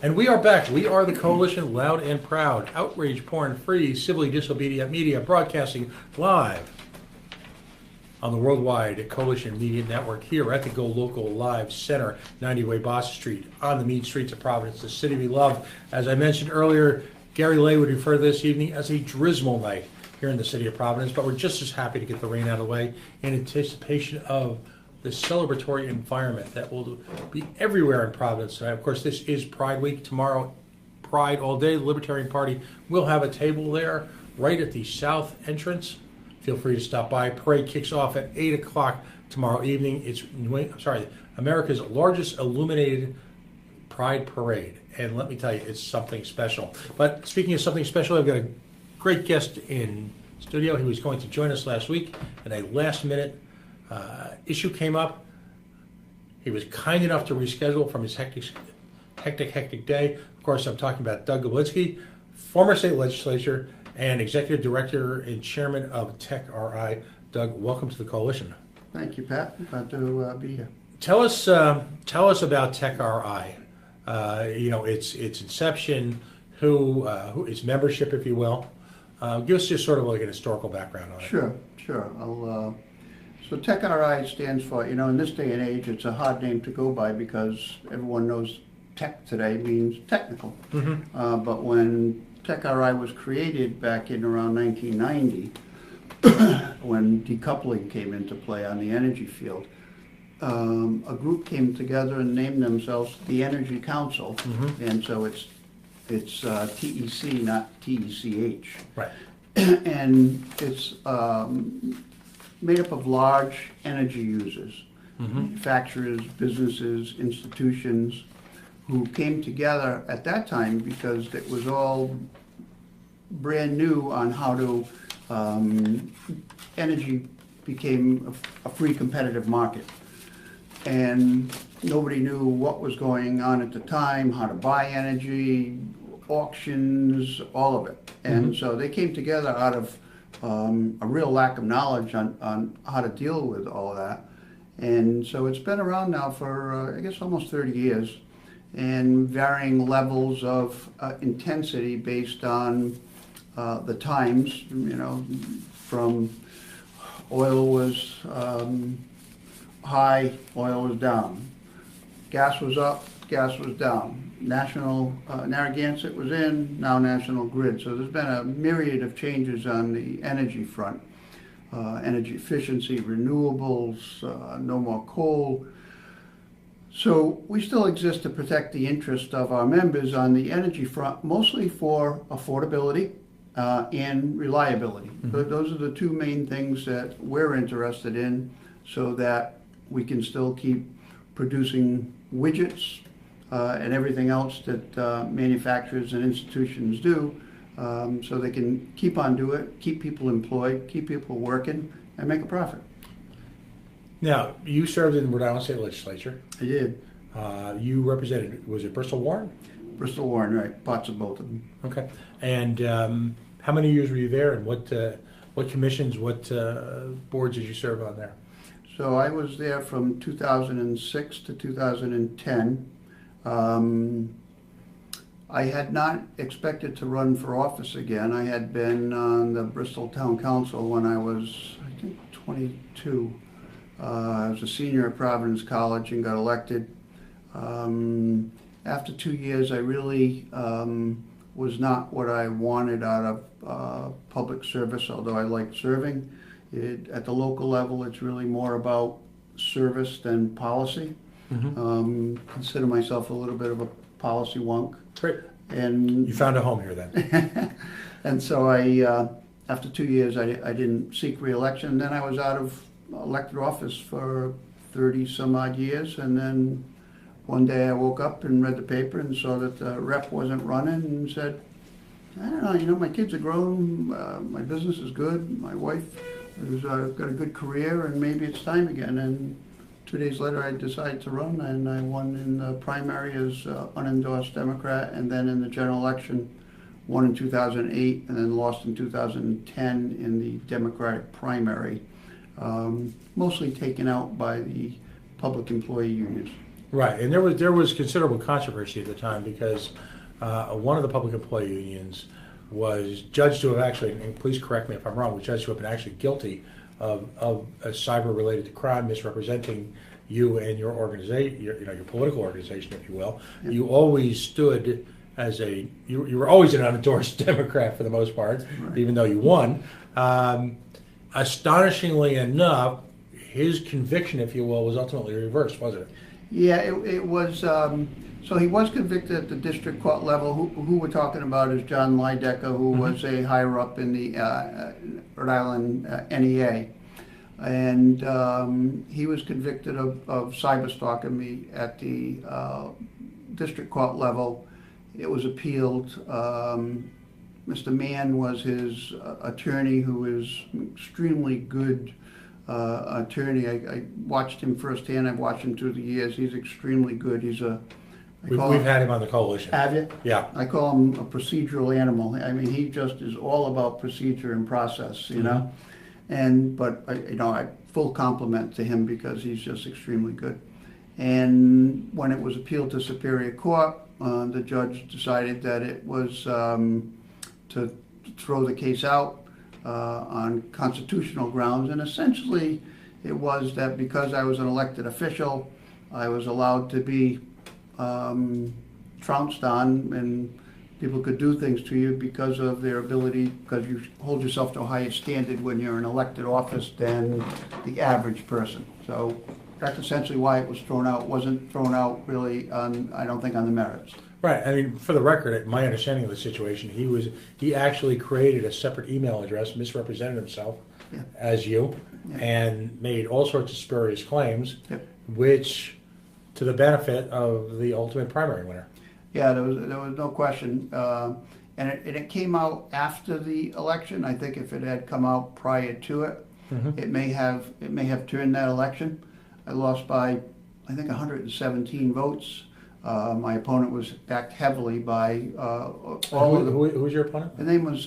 And we are back. We are the Coalition, loud and proud, outrage porn free, civilly disobedient media, broadcasting live on the worldwide Coalition Media Network here at the Go Local Live Center, 90 Way Boston Street, on the mean streets of Providence, the city we love. As I mentioned earlier, Gary Lay would refer to this evening as a drizzle night here in the city of Providence, but we're just as happy to get the rain out of the way in anticipation of the celebratory environment that will be everywhere in Providence. And of course, this is Pride Week. Tomorrow, Pride all day. The Libertarian Party will have a table there right at the south entrance. Feel free to stop by. Parade kicks off at 8 o'clock tomorrow evening. It's America's largest illuminated Pride parade. And let me tell you, it's something special. But speaking of something special, I've got a great guest in studio. He was going to join us last week, and a last-minute issue came up. He was kind enough to reschedule from his hectic day. Of course, I'm talking about Doug Gablinske, former state legislator and executive director and chairman of TEC-RI. Doug, welcome to the Coalition. Thank you, Pat. Glad to be here. Tell us about TEC-RI. Its inception, who its membership, if you will. Give us just sort of like an historical background on it. Sure. So TEC-RI stands for, in this day and age, it's a hard name to go by because everyone knows tech today means technical. Mm-hmm. But when TEC-RI was created back in around 1990, when decoupling came into play on the energy field, a group came together and named themselves the Energy Council, mm-hmm. and so it's TEC, not TECH. Right. And it's made up of large energy users, mm-hmm. manufacturers, businesses, institutions, who came together at that time because it was all brand new on how to, energy became a free competitive market. And nobody knew what was going on at the time, how to buy energy, auctions, all of it. And mm-hmm. so they came together out of a real lack of knowledge on how to deal with all of that. And so it's been around now for, I guess, almost 30 years, and varying levels of intensity based on the times, from oil was high, oil was down. Gas was up, gas was down. Narragansett was in, now National Grid. So there's been a myriad of changes on the energy front. Energy efficiency, renewables, no more coal. So we still exist to protect the interest of our members on the energy front, mostly for affordability and reliability. Mm-hmm. Those are the two main things that we're interested in, so that we can still keep producing widgets and everything else that manufacturers and institutions do, so they can keep on doing it, keep people employed, keep people working, and make a profit. Now, you served in the Rhode Island State Legislature. I did. You represented, was it Bristol Warren? Bristol Warren, right. Parts of both of them. Okay. And how many years were you there, and what commissions, what boards did you serve on there? So I was there from 2006 to 2010. I had not expected to run for office again. I had been on the Bristol Town Council when I was, I think, 22. I was a senior at Providence College and got elected. After 2 years, I really was not what I wanted out of public service, although I liked serving. At the local level, it's really more about service than policy. Mm-hmm. Consider myself a little bit of a policy wonk. Great. And you found a home here then. And so I, after 2 years, I didn't seek re-election. And then I was out of elected office for 30 some odd years. And then one day I woke up and read the paper and saw that the rep wasn't running, and said, I don't know, my kids are grown, my business is good, my wife has got a good career, and maybe it's time again. And 2 days later, I decided to run, and I won in the primary as unendorsed Democrat, and then in the general election, won in 2008, and then lost in 2010 in the Democratic primary, mostly taken out by the public employee unions. Right, and there was considerable controversy at the time because one of the public employee unions was judged to have actually, and please correct me if I'm wrong, was judged to have been actually guilty of a cyber-related to crime, misrepresenting you and your organization, your political organization, if you will. Yep. You always stood as you were always an unendorsed Democrat for the most part, right, even though you won. Astonishingly enough, his conviction, if you will, was ultimately reversed, wasn't it? Yeah, it was. So he was convicted at the district court level. Who we're talking about is John Lydecker, who was a higher up in the Rhode Island NEA. And he was convicted of cyber stalking me at the district court level. It was appealed. Mr. Mann was his attorney, who is an extremely good attorney. I watched him firsthand. I've watched him through the years. He's extremely good. We've had him on the coalition. Have you? Yeah. I call him a procedural animal. I mean, he just is all about procedure and process, you know. But I full compliment to him because he's just extremely good. And when it was appealed to Superior Court, the judge decided that it was to throw the case out on constitutional grounds. And essentially, it was that because I was an elected official, I was allowed to be trounced on, and people could do things to you because of their ability, because you hold yourself to a higher standard when you're in elected office than the average person. So that's essentially why it was thrown out. It wasn't thrown out really on, I don't think, on the merits. Right. I mean, for the record, my understanding of the situation, he actually created a separate email address, misrepresented himself as you, and made all sorts of spurious claims, which to the benefit of the ultimate primary winner. Yeah, there was no question, and it came out after the election. I think if it had come out prior to it, it may have turned that election. I lost by, I think, 117 votes. My opponent was backed heavily by all of the. Who was your opponent? The name was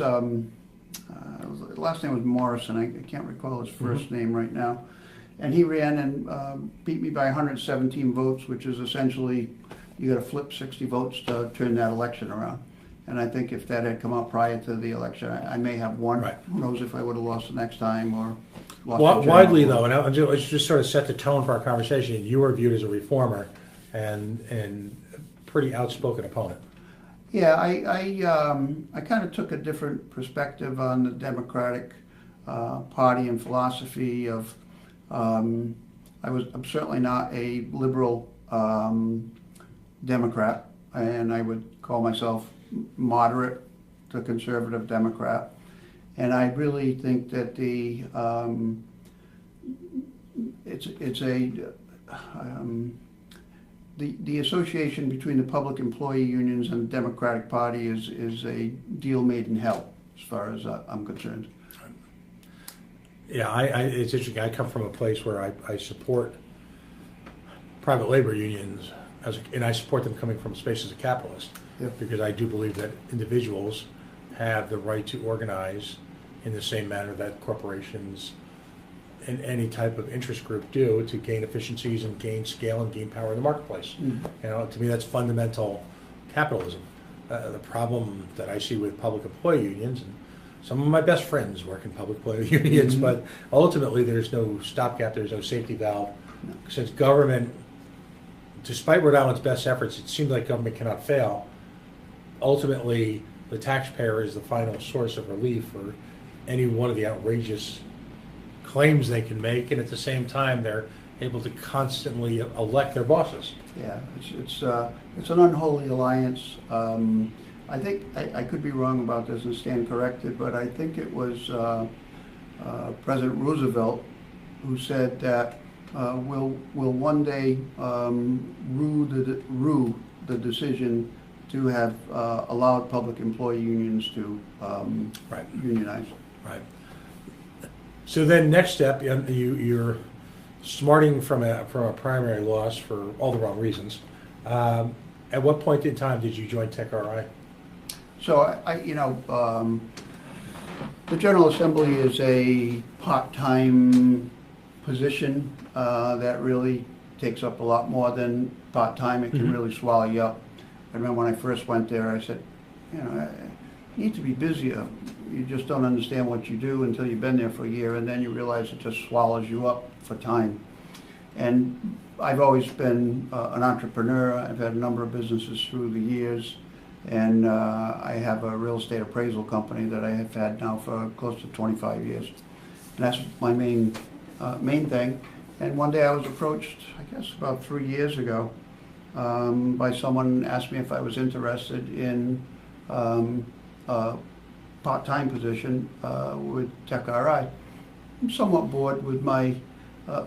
last name was Morrison. I can't recall his first name right now. And he ran and beat me by 117 votes, which is essentially, you got to flip 60 votes to turn that election around. And I think if that had come out prior to the election, I may have won. Right. Who knows if I would have lost the next time or lost. Widely, though, and I just sort of set the tone for our conversation. You were viewed as a reformer and pretty outspoken opponent. Yeah, I kind of took a different perspective on the Democratic Party and philosophy of. I'm certainly not a liberal Democrat, and I would call myself moderate to conservative Democrat. And I really think that the association between the public employee unions and the Democratic Party is a deal made in hell, as far as I'm concerned. Yeah, it's interesting. I come from a place where I support private labor unions, and I support them coming from a space as a capitalist, because I do believe that individuals have the right to organize in the same manner that corporations and any type of interest group do to gain efficiencies and gain scale and gain power in the marketplace. To me, that's fundamental capitalism. The problem that I see with public employee unions, and some of my best friends work in public employee unions, but ultimately there's no stopgap, there's no safety valve. Since government, despite Rhode Island's best efforts, it seems like government cannot fail. Ultimately, the taxpayer is the final source of relief for any one of the outrageous claims they can make, and at the same time they're able to constantly elect their bosses. Yeah, it's an unholy alliance. I think, I could be wrong about this and stand corrected, but I think it was President Roosevelt who said that we'll one day rue the decision to have allowed public employee unions to unionize. Right. So then next step, you're smarting from a primary loss for all the wrong reasons. At what point in time did you join TEC-RI? So the General Assembly is a part-time position that really takes up a lot more than part-time. It can really swallow you up. I remember when I first went there, I said, you know, you need to be busier. You just don't understand what you do until you've been there for a year, and then you realize it just swallows you up for time. And I've always been an entrepreneur. I've had a number of businesses through the years, and I have a real estate appraisal company that I have had now for close to 25 years. And that's my main thing. And one day I was approached, I guess about 3 years ago, by someone asked me if I was interested in a part-time position with TEC-RI. I'm somewhat bored with my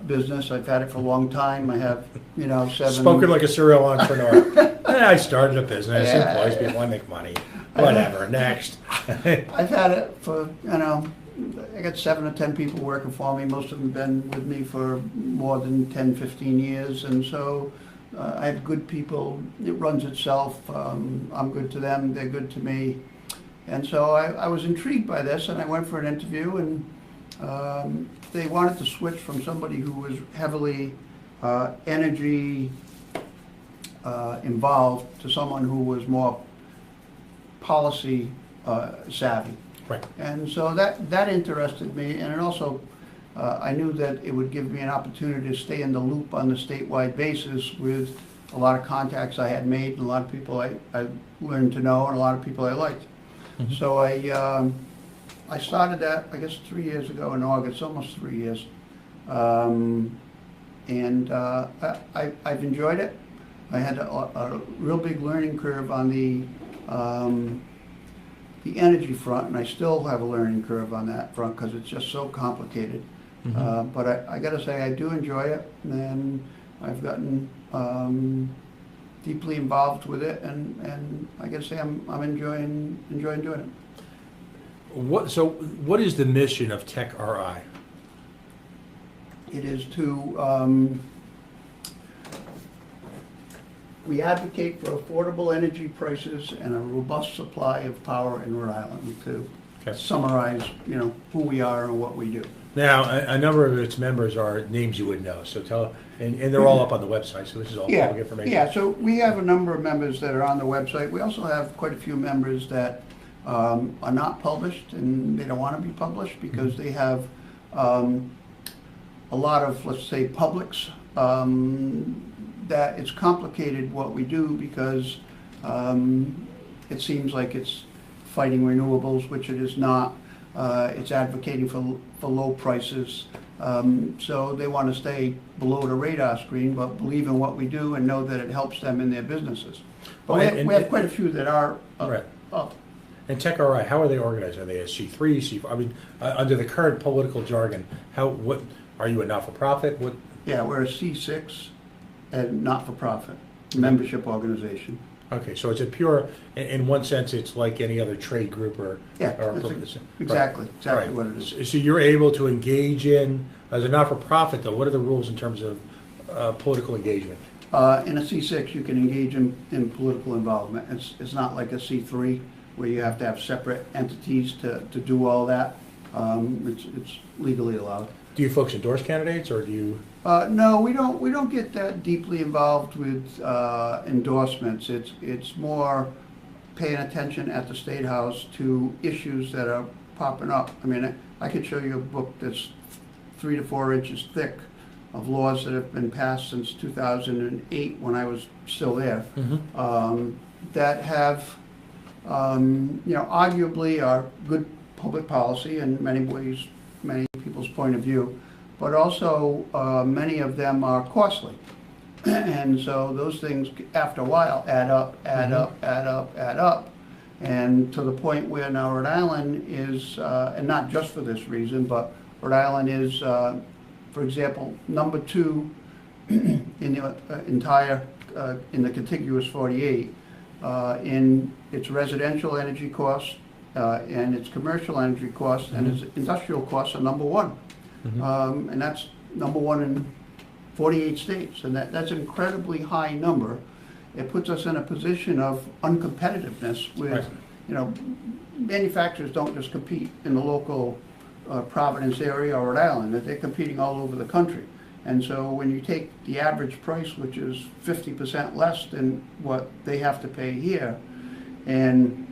business. I've had it for a long time. I have, you know, Spoken like a serial entrepreneur. I started a business, Yeah. employs people, I make money. Whatever, next. I've had it for, you know, I got 7 or 10 people working for me. Most of them have been with me for more than 10, 15 years. And so I have good people. It runs itself. I'm good to them. They're good to me. And so I was intrigued by this, and I went for an interview, and they wanted to switch from somebody who was heavily energy involved to someone who was more policy savvy. Right. And so that interested me, and it also, I knew that it would give me an opportunity to stay in the loop on the statewide basis with a lot of contacts I had made, and a lot of people I learned to know, and a lot of people I liked. Mm-hmm. So I started that, I guess, 3 years ago in August, almost 3 years. And I've enjoyed it. I had a real big learning curve on the energy front, and I still have a learning curve on that front because it's just so complicated. Mm-hmm. But I gotta say, I do enjoy it, and I've gotten deeply involved with it, and I gotta say I'm enjoying doing it. So what is the mission of TEC-RI? It is to, we advocate for affordable energy prices and a robust supply of power in Rhode Island, to summarize, you know, who we are and what we do. Now, a number of its members are names you would know, so tell, and they're all up on the website, so this is all public information. Yeah, so we have a number of members that are on the website. We also have quite a few members that are not published, and they don't want to be published because they have a lot of, let's say, publics, that it's complicated what we do because it seems like it's fighting renewables, which it is not. It's advocating for low prices. So they want to stay below the radar screen, but believe in what we do and know that it helps them in their businesses. But we have quite a few that are up. And TEC-RI, how are they organized? Are they a C3, C4? I mean, under the current political jargon, what are you, a not-for-profit? What? Yeah, we're a C6 and not-for-profit membership organization. Okay, so it's a pure, in one sense, it's like any other trade group or... Yeah, exactly right. What it is. So you're able to engage in, as a not-for-profit though, what are the rules in terms of political engagement? In a C6, you can engage in political involvement. It's not like a C3 where you have to have separate entities to do all that. It's legally allowed. Do you folks endorse candidates, or do you? No, we don't get that deeply involved with endorsements. It's more paying attention at the State House to issues that are popping up. I mean, I could show you a book that's 3 to 4 inches thick of laws that have been passed since 2008 when I was still there, that have, arguably are good public policy in many ways, many people's point of view, but also many of them are costly. And so those things, after a while, add up, and to the point where now Rhode Island is, and not just for this reason, but Rhode Island is, for example, number 2 in the entire, in the contiguous 48, in its residential energy costs, and its commercial energy costs, and its industrial costs are number 1. And that's number 1 in 48 states, and that's an incredibly high number. It puts us in a position of uncompetitiveness with, manufacturers don't just compete in the local Providence area or Rhode Island, that they're competing all over the country. And so when you take the average price, which is 50% less than what they have to pay here, and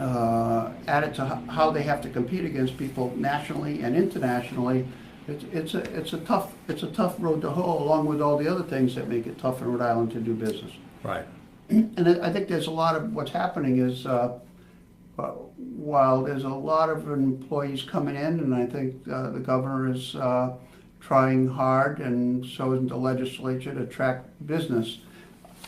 add it to how they have to compete against people nationally and internationally, it's a tough road to hoe, along with all the other things that make it tough in Rhode Island to do business. Right. And I think there's a lot of what's happening is while there's a lot of employees coming in, and I think the governor is trying hard, and so is the legislature, to attract business,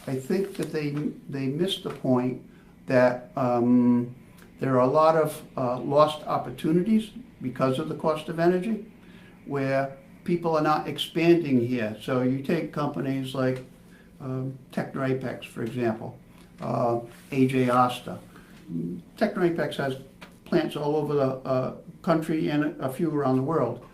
I think that they missed the point that there are a lot of lost opportunities because of the cost of energy, where people are not expanding here. So you take companies like TEC-RI, for example, AJ Osta. TEC-RI has plants all over the country and a few around the world.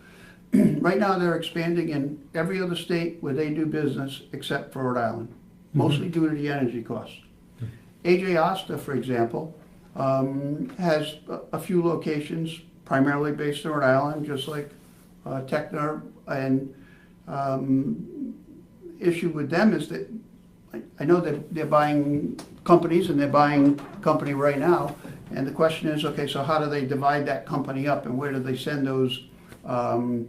Right now they're expanding in every other state where they do business except for Rhode Island, mostly due to the energy costs. AJ Osta, for example, has a few locations primarily based in Rhode Island, just like TEC-RI, and issue with them is that I know that they're buying companies, and they're buying a company right now, and the question is, okay, so how do they divide that company up, and where do they send those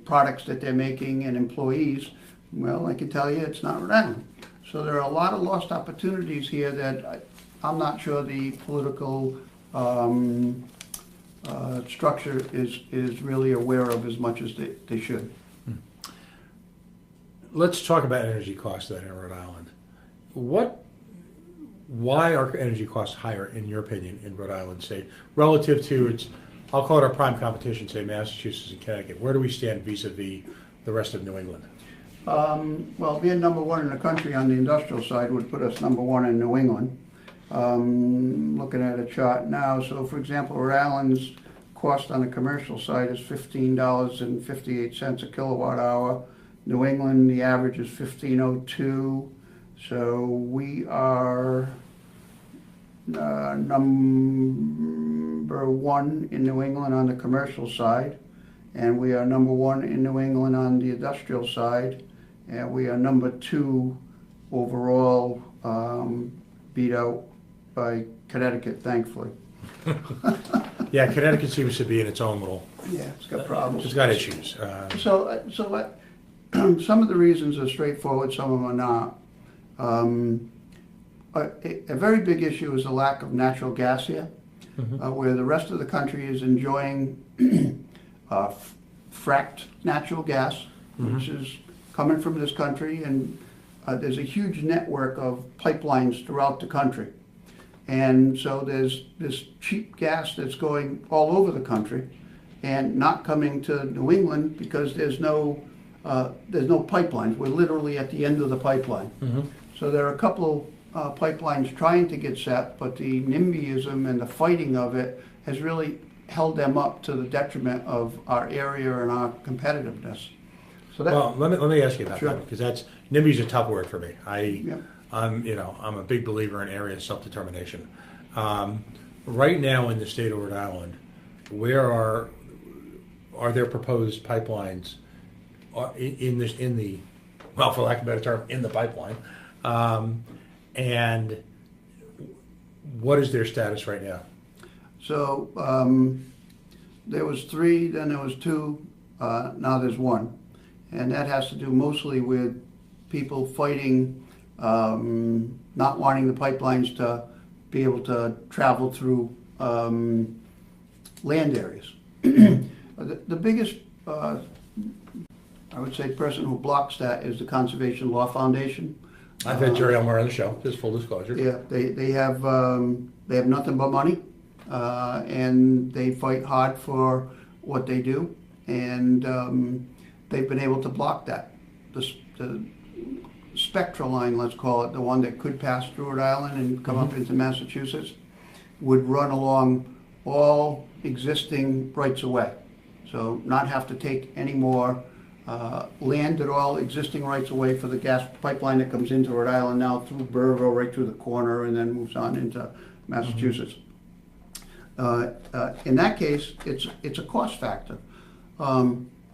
products that they're making and employees? Well, I can tell you it's not Rhode Island. So there are a lot of lost opportunities here that I'm not sure the political structure is really aware of as much as they should. Let's talk about energy costs then in Rhode Island. Why are energy costs higher, in your opinion, in Rhode Island State relative to its, I'll call it our prime competition, say Massachusetts and Connecticut? Where do we stand vis-a-vis the rest of New England? Well, being number one in the country on the industrial side would put us number one in New England. Looking at a chart now, so for example, Rhode Island's cost on the commercial side is $15.58 a kilowatt hour. New England, the average is $15.02. So we are number one in New England on the commercial side, and we are number one in New England on the industrial side, and we are number two overall, beat out by Connecticut, thampfully. Yeah, Connecticut seems to be in its own little. Yeah, it's got problems. It's got issues. So some of the reasons are straightforward, some of them are not. A very big issue is the lack of natural gas here, where the rest of the country is enjoying fracked natural gas, which is coming from this country, and there's a huge network of pipelines throughout the country. And so there's this cheap gas that's going all over the country and not coming to New England because there's no pipelines. We're literally at the end of the pipeline. So there are a couple pipelines trying to get set, but the NIMBYism and the fighting of it has really held them up to the detriment of our area and our competitiveness. So that, well, let me ask you about that, because NIMBY is a tough word for me. I'm a big believer in area self-determination. Right now in the state of Rhode Island, where are there proposed pipelines in the well, for lack of a better term, in the pipeline? And what is their status right now? So there was 3, then there was 2, now there's 1. And that has to do mostly with people fighting, not wanting the pipelines to be able to travel through land areas. The biggest, I would say, person who blocks that is the Conservation Law Foundation. I've had Jerry Elmore on the show, just full disclosure. Yeah, they have nothing but money, and they fight hard for what they do, and they've been able to block that. The Spectra line, let's call it, the one that could pass through Rhode Island and come up into Massachusetts, would run along all existing rights of way. So not have to take any more land at all, existing rights of way for the gas pipeline that comes into Rhode Island now through Burrville, right through the corner, and then moves on into Massachusetts. In that case, it's a cost factor.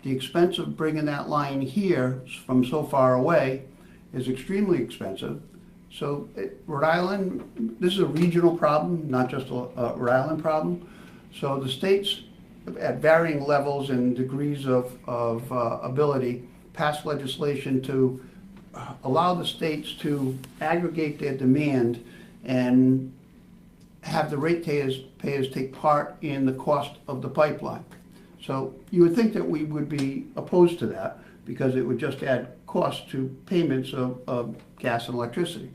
The expense of bringing that line here from so far away is extremely expensive. So Rhode Island, this is a regional problem, not just a Rhode Island problem. So the states at varying levels and degrees of ability passed legislation to allow the states to aggregate their demand and have the ratepayers take part in the cost of the pipeline. So you would think that we would be opposed to that because it would just add cost to payments of gas and electricity.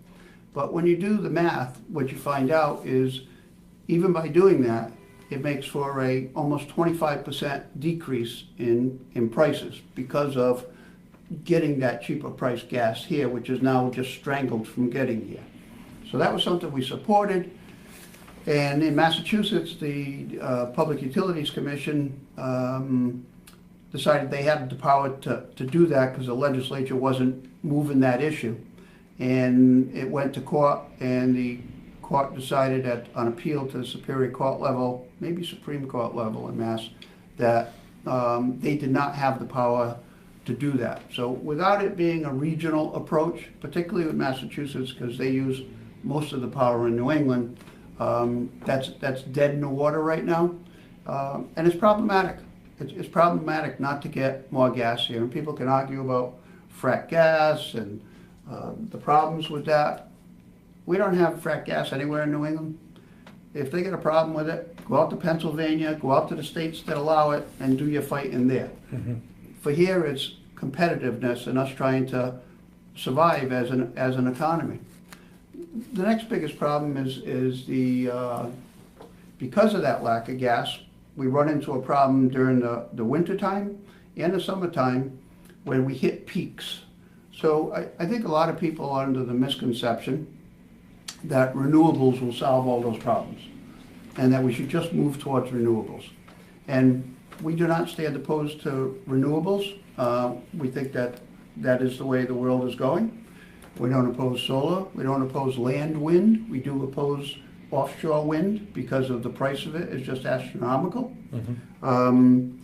But when you do the math, what you find out is even by doing that, it makes for a almost 25% decrease in prices because of getting that cheaper price gas here, which is now just strangled from getting here. So that was something we supported. And in Massachusetts, the Public Utilities Commission decided they had the power to do that because the legislature wasn't moving that issue. And it went to court, and the court decided on appeal to the Superior Court level, maybe Supreme Court level in Mass, that they did not have the power to do that. So without it being a regional approach, particularly with Massachusetts, because they use most of the power in New England, that's dead in the water right now, and it's problematic. It's problematic not to get more gas here, and people can argue about frack gas and the problems with that. We don't have frack gas anywhere in New England. If they get a problem with it, go out to Pennsylvania, go out to the states that allow it, and do your fighting there. Mm-hmm. For here, it's competitiveness and us trying to survive as an economy. The next biggest problem is the because of that lack of gas, we run into a problem during the winter time and the summertime when we hit peaks. So I think a lot of people are under the misconception that renewables will solve all those problems and that we should just move towards renewables. And we do not stand opposed to renewables. We think that is the way the world is going. We don't oppose solar. We don't oppose land wind. We do oppose offshore wind because of the price of it is just astronomical. Mm-hmm.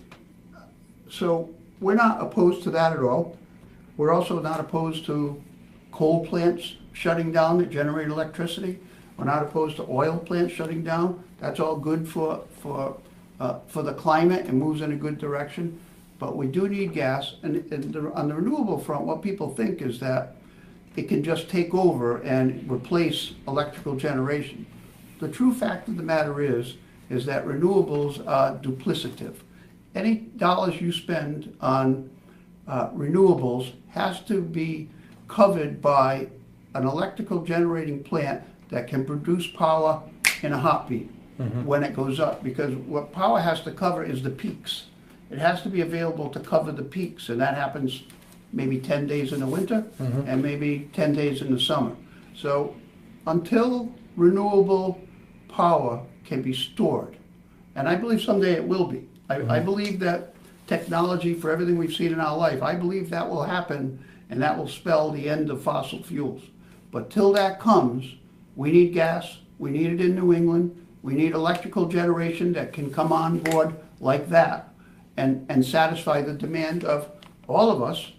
So we're not opposed to that at all. We're also not opposed to coal plants shutting down that generate electricity. We're not opposed to oil plants shutting down. That's all good for the climate and moves in a good direction. But we do need gas. And on the renewable front, what people think is that it can just take over and replace electrical generation. The true fact of the matter is that renewables are duplicative. Any dollars you spend on renewables has to be covered by an electrical generating plant that can produce power in a heartbeat when it goes up, because what power has to cover is the peaks. It has to be available to cover the peaks, and that happens maybe 10 days in the winter and maybe 10 days in the summer. So until renewable power can be stored, and I believe someday it will be. I believe that technology, for everything we've seen in our life, I believe that will happen, and that will spell the end of fossil fuels. But till that comes, we need gas, we need it in New England, we need electrical generation that can come on board like that and satisfy the demand of all of us.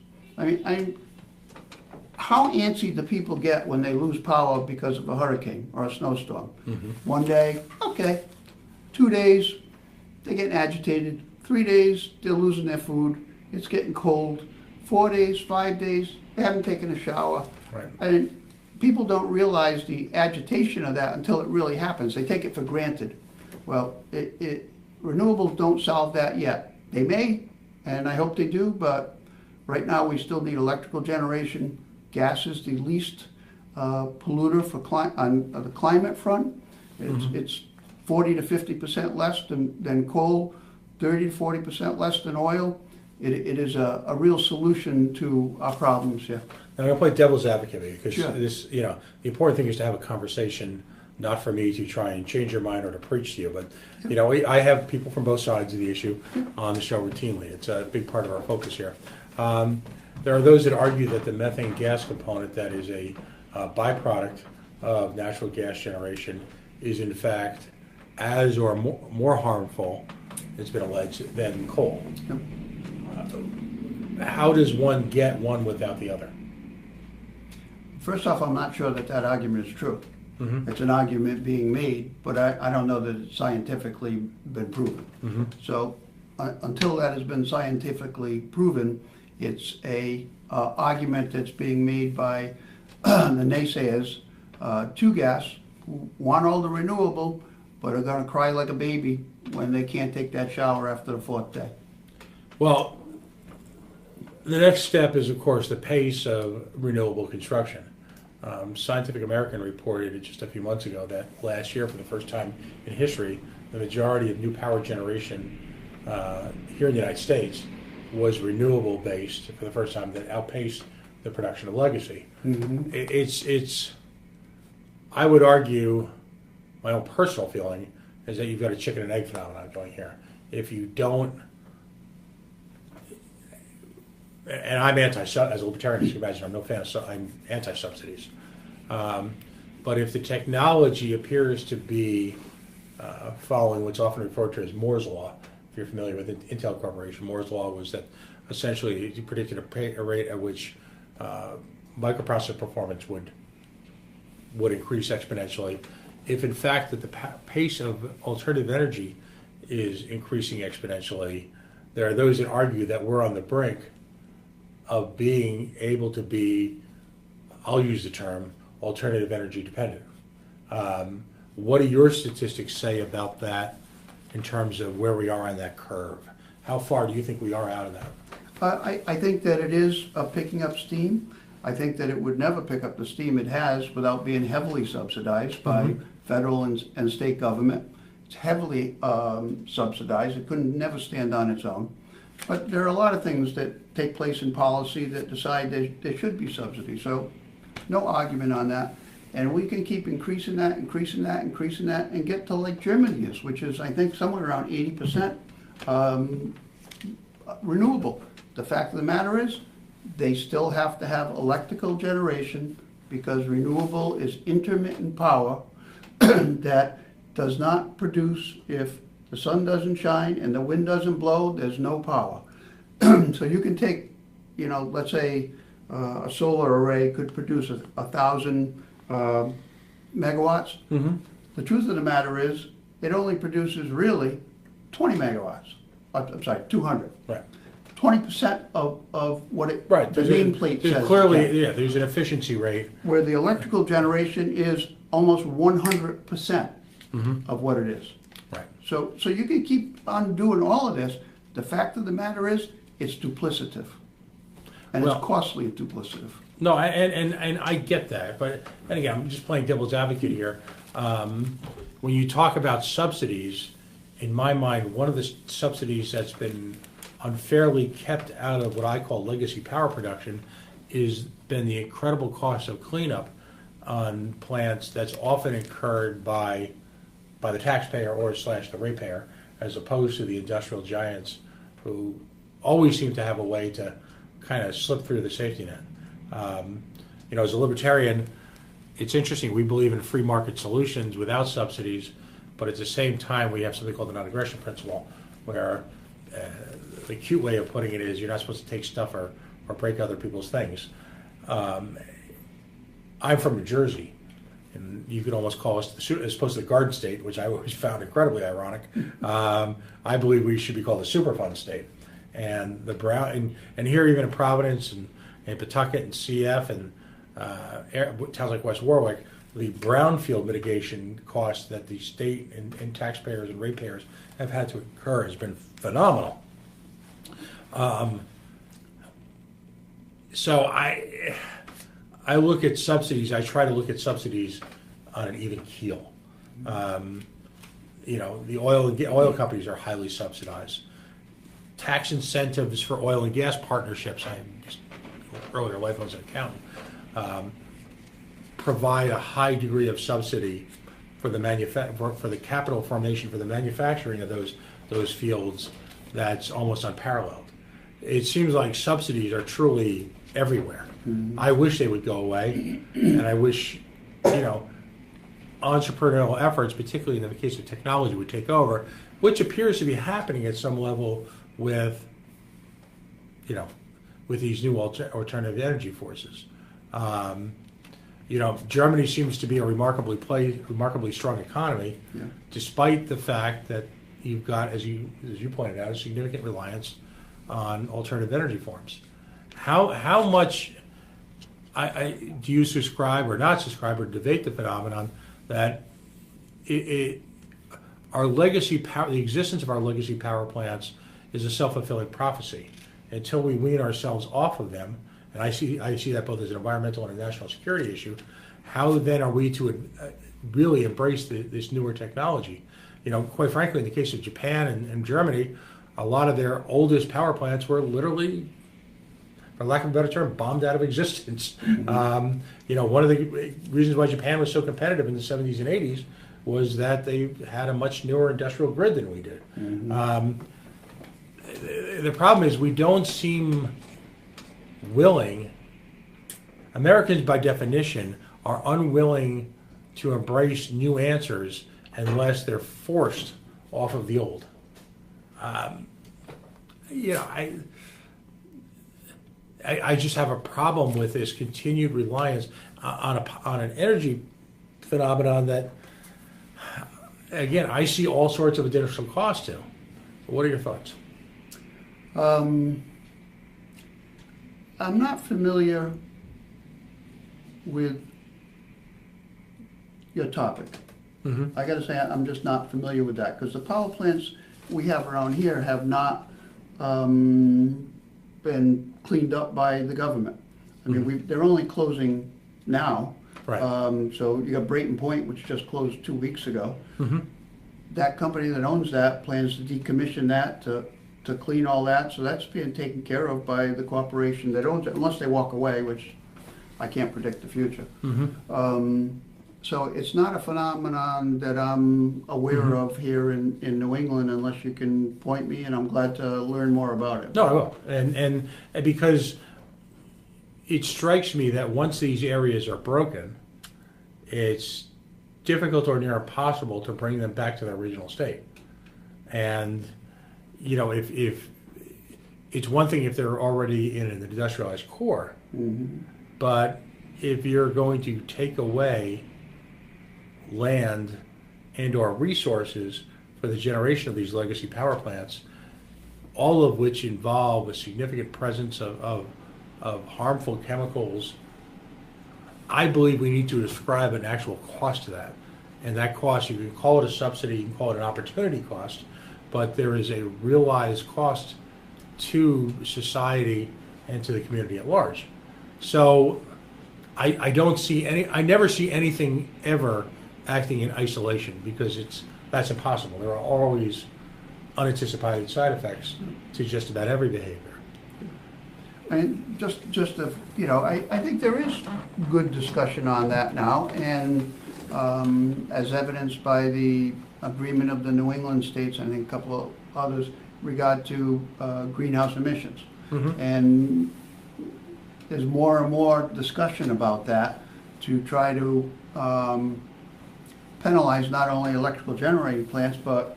How antsy do people get when they lose power because of a hurricane or a snowstorm? One day, okay. 2 days, they're getting agitated. 3 days, they're losing their food. It's getting cold. 4 days, 5 days, they haven't taken a shower. Right. And people don't realize the agitation of that until it really happens. They take it for granted. Well, renewables don't solve that yet. They may, and I hope they do, but right now we still need electrical generation. Gas is the least polluter on the climate front. It's 40 to 50% less than coal, 30 to 40% less than oil. It is a real solution to our problems here. And I'm going to play devil's advocate because Sure. the important thing is to have a conversation, not for me to try and change your mind or to preach to you, but I have people from both sides of the issue on the show routinely. It's a big part of our focus here. There are those that argue that the methane gas component that is a byproduct of natural gas generation is in fact as or more harmful, it's been alleged, than coal. Yep. how does one get one without the other? First off, I'm not sure that that argument is true. Mm-hmm. It's an argument being made, but I don't know that it's scientifically been proven. Mm-hmm. So until that has been scientifically proven, it's a argument that's being made by the naysayers to gas who want all the renewable, but are going to cry like a baby when they can't take that shower after the fourth day. Well, the next step is, of course, the pace of renewable construction. Scientific American reported just a few months ago that last year, for the first time in history, the majority of new power generation here in the United States was renewable based for the first time, that outpaced the production of legacy. Mm-hmm. It's I would argue, my own personal feeling is that you've got a chicken and egg phenomenon going here. If you don't, and I'm as a libertarian, as you can imagine, I'm no fan of, I'm anti-subsidies. But if the technology appears to be following what's often referred to as Moore's Law, if you're familiar with Intel Corporation, Moore's Law was that essentially he predicted a rate at which microprocessor performance would increase exponentially. If in fact that the pace of alternative energy is increasing exponentially, there are those that argue that we're on the brink of being able to be, I'll use the term, alternative energy dependent. What do your statistics say about that in terms of where we are on that curve? How far do you think we are out of that? I think that it is picking up steam. I think that it would never pick up the steam it has without being heavily subsidized by federal and state government. It's heavily subsidized. It couldn't never stand on its own. But there are a lot of things that take place in policy that decide there should be subsidy. So no argument on that. And we can keep increasing that, and get to like Germany is, which is, I think, somewhere around 80% renewable. The fact of the matter is, they still have to have electrical generation because renewable is intermittent power that does not produce if the sun doesn't shine and the wind doesn't blow, there's no power. So you can take, let's say a solar array could produce 1,000 megawatts. Mm-hmm. The truth of the matter is, it only produces really 20 megawatts. I'm sorry, 200. Right. 20% of what it, Right. the nameplate says. Clearly, yeah, there's an efficiency rate. Where the electrical generation is almost 100% of what it is. Right. So you can keep on doing all of this. The fact of the matter is, it's duplicative. And Well, it's costly and duplicative. No, and I get that, but and again, I'm just playing devil's advocate here. When you talk about subsidies, in my mind, one of the subsidies that's been unfairly kept out of what I call legacy power production is been the incredible cost of cleanup on plants that's often incurred by the taxpayer or / the ratepayer, as opposed to the industrial giants who always seem to have a way to kind of slip through the safety net. As a libertarian, it's interesting. We believe in free market solutions without subsidies, but at the same time, we have something called the non-aggression principle, where the cute way of putting it is you're not supposed to take stuff or break other people's things. I'm from New Jersey, and you could almost call us, as opposed to the Garden State, which I always found incredibly ironic. I believe we should be called the Superfund State. And the and here even in Providence and Pawtucket and CF and towns like West Warwick, the brownfield mitigation costs that the state and taxpayers and ratepayers have had to incur has been phenomenal. So I look at subsidies. I try to look at subsidies on an even keel. The oil companies are highly subsidized. Tax incentives for oil and gas partnerships, I just earlier life as an accountant, provide a high degree of subsidy for the for the capital formation for the manufacturing of those fields that's almost unparalleled. It seems like subsidies are truly everywhere. Mm-hmm. I wish they would go away, and I wish entrepreneurial efforts, particularly in the case of technology, would take over, which appears to be happening at some level with with these new alternative energy forces. Germany seems to be a remarkably strong economy, Yeah. despite the fact that you've got, as you pointed out, a significant reliance on alternative energy forms. How much do you subscribe or not subscribe or debate the phenomenon that our legacy power, the existence of our legacy power plants, is a self-fulfilling prophecy until we wean ourselves off of them? And I see that both as an environmental and a national security issue. How then are we to really embrace this newer technology? Quite frankly, in the case of Japan and Germany, a lot of their oldest power plants were literally, for lack of a better term, bombed out of existence. Mm-hmm. One of the reasons why Japan was so competitive in the 70s and 80s was that they had a much newer industrial grid than we did. Mm-hmm. The problem is we don't seem willing. Americans, by definition, are unwilling to embrace new answers unless they're forced off of the old. I just have a problem with this continued reliance on an energy phenomenon that, again, I see all sorts of additional costs to. What are your thoughts? I'm not familiar with your topic. Mm-hmm. I gotta say, I'm just not familiar with that, because the power plants we have around here have not been cleaned up by the government. I mean, they're only closing now. Right. So you got Brayton Point, which just closed 2 weeks ago. Mm-hmm. That company that owns that plans to decommission that to clean all that, so that's being taken care of by the corporation that owns it, unless they walk away, which I can't predict the future. Mm-hmm. So it's not a phenomenon that I'm aware Mm-hmm. of here in New England, unless you can point me, and I'm glad to learn more about it. No, I will. And because it strikes me that once these areas are broken, it's difficult or near impossible to bring them back to their original state. And if it's one thing if they're already in an industrialized core, Mm-hmm. but if you're going to take away land and or resources for the generation of these legacy power plants, all of which involve a significant presence of harmful chemicals, I believe we need to ascribe an actual cost to that. And that cost, you can call it a subsidy, you can call it an opportunity cost, but there is a realized cost to society and to the community at large. So I never see anything ever acting in isolation, because that's impossible. There are always unanticipated side effects to just about every behavior. And I think there is good discussion on that now, and as evidenced by the agreement of the New England states, and I think a couple of others, regard to greenhouse emissions. Mm-hmm. And there's more and more discussion about that to try to penalize not only electrical generating plants, but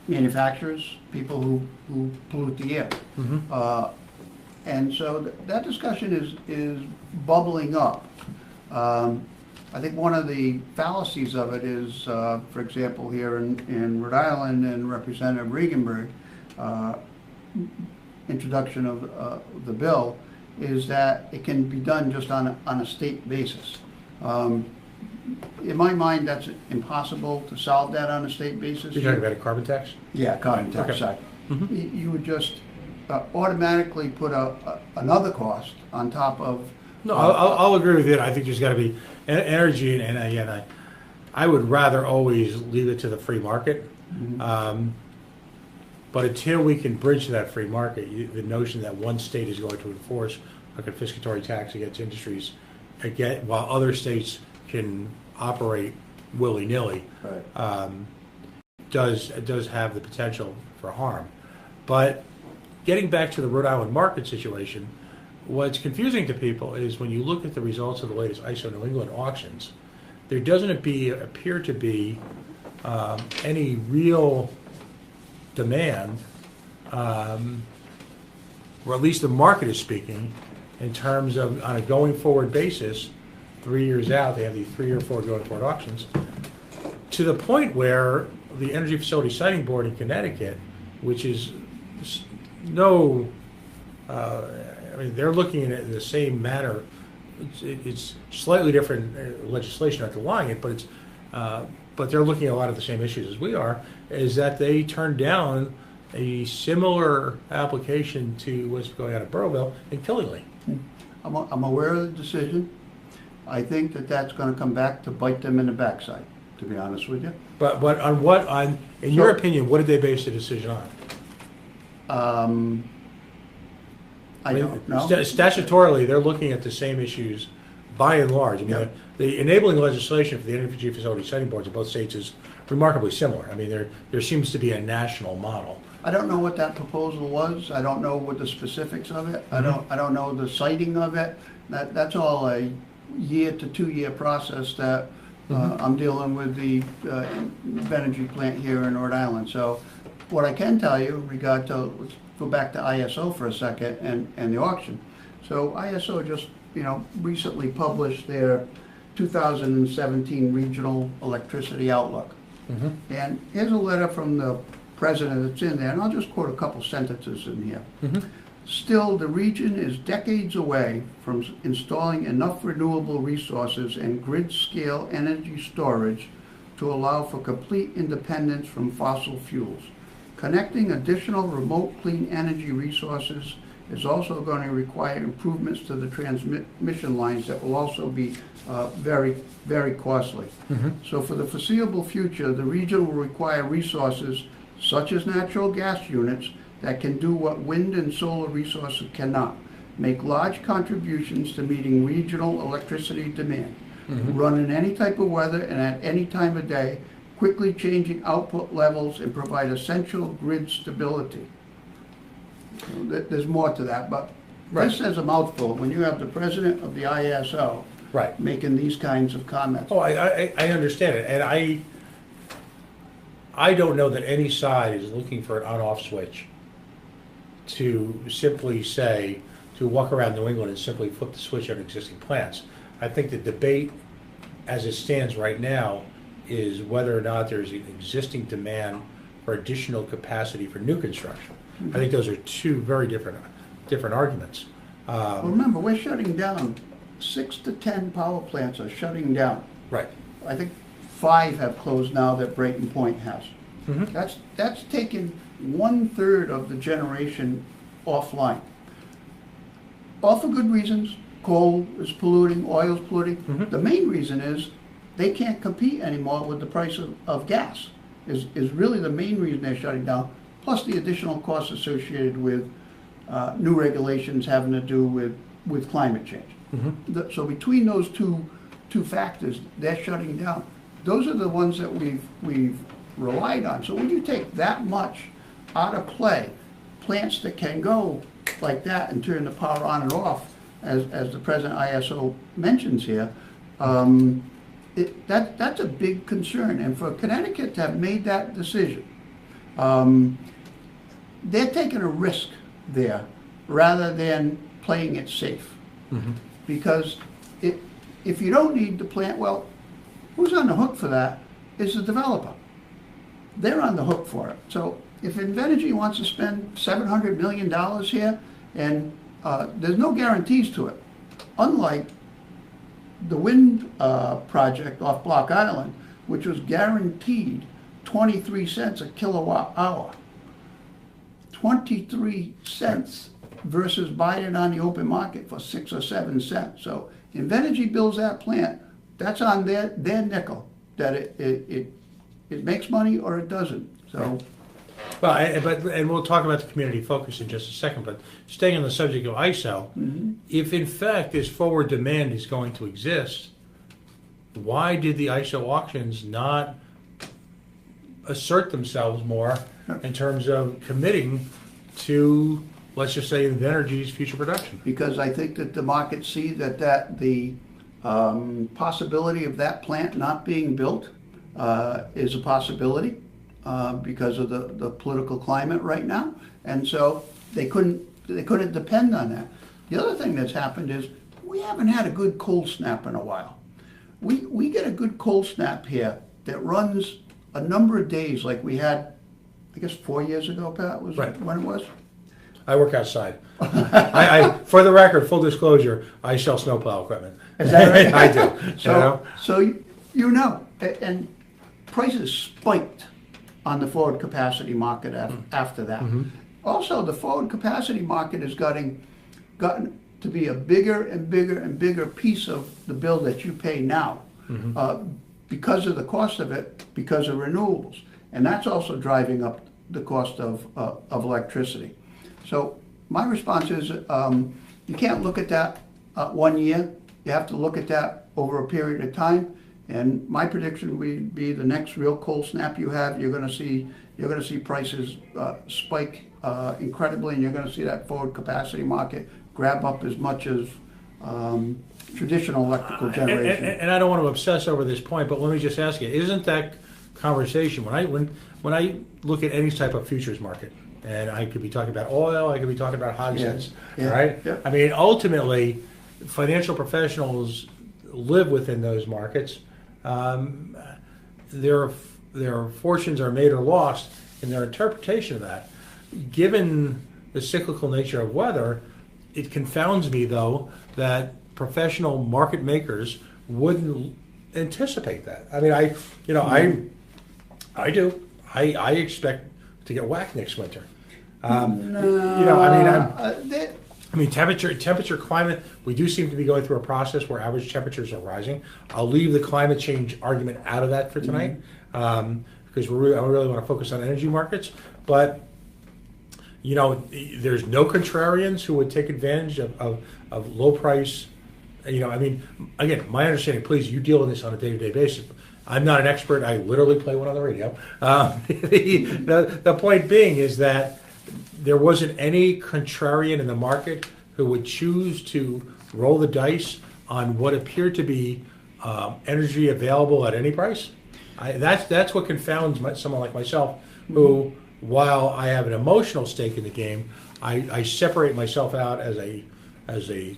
manufacturers, people who pollute the air. Mm-hmm. And so that discussion is bubbling up. I think one of the fallacies of it is, for example, here in Rhode Island, and Representative Regenberg, introduction of the bill, is that it can be done just on a state basis. In my mind, that's impossible to solve that on a state basis. You're talking about a carbon tax? Yeah, carbon tax, Okay. sorry. Mm-hmm. You would just automatically put another cost on top of. No, I'll agree with you. I think there's got to be energy, and again, I would rather always leave it to the free market. Mm-hmm. But until we can bridge that free market, the notion that one state is going to enforce a confiscatory tax against industries, again, while other states can operate willy-nilly, Right. does have the potential for harm. But getting back to the Rhode Island market situation, what's confusing to people is when you look at the results of the latest ISO New England auctions, there doesn't appear to be any real demand or at least the market is speaking, in terms of, on a going forward basis, 3 years out, they have these 3 or 4 going forward auctions, to the point where the Energy Facility Siting Board in Connecticut, which is no, I mean, they're looking at it in the same manner. It's slightly different legislation underlying it, but they're looking at a lot of the same issues as we are, is that they turned down a similar application to what's going on at Boroughville in Killingly. I'm aware of the decision. I think that that's going to come back to bite them in the backside, to be honest with you. But in your opinion, what did they base the decision on? I don't know. Statutorily, they're looking at the same issues by and large. I mean, Yep. the enabling legislation for the energy facility siting boards in both states is remarkably similar. I mean, there seems to be a national model. I don't know what that proposal was. I don't know what the specifics of it. I don't know the citing of it. That's all a year to 2 year process that I'm dealing with the Invenergy plant here in Rhode Island. So what I can tell you, let's go back to ISO for a second and the auction. So ISO just recently published their 2017 Regional Electricity Outlook. And here's a letter from the president that's in there, and I'll just quote a couple sentences in here. Still, the region is decades away from installing enough renewable resources and grid-scale energy storage to allow for complete independence from fossil fuels. Connecting additional remote clean energy resources is also going to require improvements to the transmission lines that will also be very, very costly. So for the foreseeable future, the region will require resources such as natural gas units that can do what wind and solar resources cannot, make large contributions to meeting regional electricity demand, run in any type of weather and at any time of day, quickly changing output levels and provide essential grid stability. There's more to that, but this is a mouthful when you have the president of the ISO making these kinds of comments. Oh, I understand it, and I don't know that any side is looking for an on-off switch to simply say, to walk around New England and simply flip the switch on existing plants. I think the debate, as it stands right now, is whether or not there's an existing demand for additional capacity for new construction. I think those are two very different arguments. Well, remember, we're shutting down 6 to 10 power plants are shutting down. Right. I think 5 have closed now that Brayton Point has. That's taken 1/3 of the generation offline. All for good reasons. Coal is polluting, oil is polluting. The main reason is they can't compete anymore with the price of gas. Is really the main reason they're shutting down. Plus the additional costs associated with new regulations having to do with climate change. So between those two factors, they're shutting down. Those are the ones that we've relied on. So when you take that much out of play, plants that can go like that and turn the power on and off, as the present ISO mentions here, that's a big concern. And for Connecticut to have made that decision, they're taking a risk there rather than playing it safe. Because if you don't need the plant, well, who's on the hook for that is the developer. They're on the hook for it. So if Invenergy wants to spend $700 million here, and there's no guarantees to it, unlike the wind project off Block Island, which was guaranteed 23 cents a kilowatt hour. 23 cents versus buying it on the open market for 6 or 7 cents. So Invenergy builds that plant, that's on their nickel, that it makes money or it doesn't. So, well, and we'll talk about the community focus in just a second, but staying on the subject of ISO, if in fact this forward demand is going to exist, why did the ISO auctions not assert themselves more in terms of committing to, let's just say, Invenergy's future production? Because I think that the markets see that the possibility of that plant not being built is a possibility because of the political climate right now, and so they couldn't they couldn't depend on that. The other thing that's happened is we haven't had a good cold snap in a while. We get a good cold snap here that runs a number of days like we had, I guess 4 years ago, Pat, was Right. when it was? I work outside. For the record, full disclosure, I sell snowplow equipment. Is that right? I do. So and prices spiked on the forward capacity market after that. Also, the forward capacity market has gotten to be a bigger and bigger and bigger piece of the bill that you pay now because of the cost of it, because of renewables. And that's also driving up the cost of electricity. So my response is you can't look at that 1 year. You have to look at that over a period of time. And my prediction would be the next real cold snap you have, you're going to see prices spike incredibly, and you're going to see that forward capacity market grab up as much as traditional electrical generation. And I don't want to obsess over this point, but let me just ask you: isn't that conversation when I look at any type of futures market, and I could be talking about oil, I could be talking about hogsheads, right? Yeah. I mean, ultimately, financial professionals live within those markets. Their fortunes are made or lost in their interpretation of that. Given the cyclical nature of weather, it confounds me, though, that professional market makers wouldn't anticipate that. I mean, I do. I expect to get whacked next winter. Temperature, climate, we do seem to be going through a process where average temperatures are rising. I'll leave the climate change argument out of that for tonight because I really want to focus on energy markets. But, there's no contrarians who would take advantage of low price. Again, my understanding, please, you deal with this on a day-to-day basis. I'm not an expert. I literally play one on the radio. The point being is that there wasn't any contrarian in the market who would choose to roll the dice on what appeared to be energy available at any price. That's what confounds someone like myself, who, while I have an emotional stake in the game, I separate myself out as a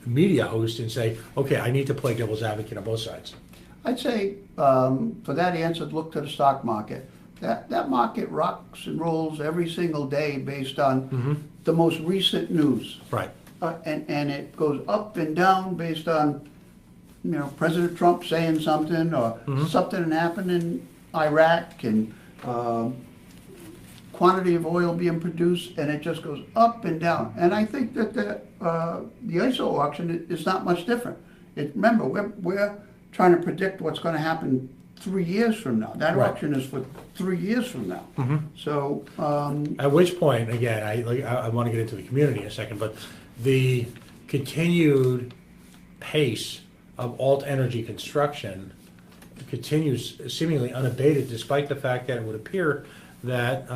media host and say, okay, I need to play devil's advocate on both sides. I'd say for that answer, look to the stock market. That market rocks and rolls every single day based on the most recent news. Right. And it goes up and down based on, President Trump saying something or something happened in Iraq and quantity of oil being produced, and it just goes up and down. And I think that the ISO auction is not much different. Remember, we're trying to predict what's going to happen 3 years from now. That auction is for 3 years from now. So at which point, again, I want to get into the community in a second, but the continued pace of alt energy construction continues seemingly unabated, despite the fact that it would appear that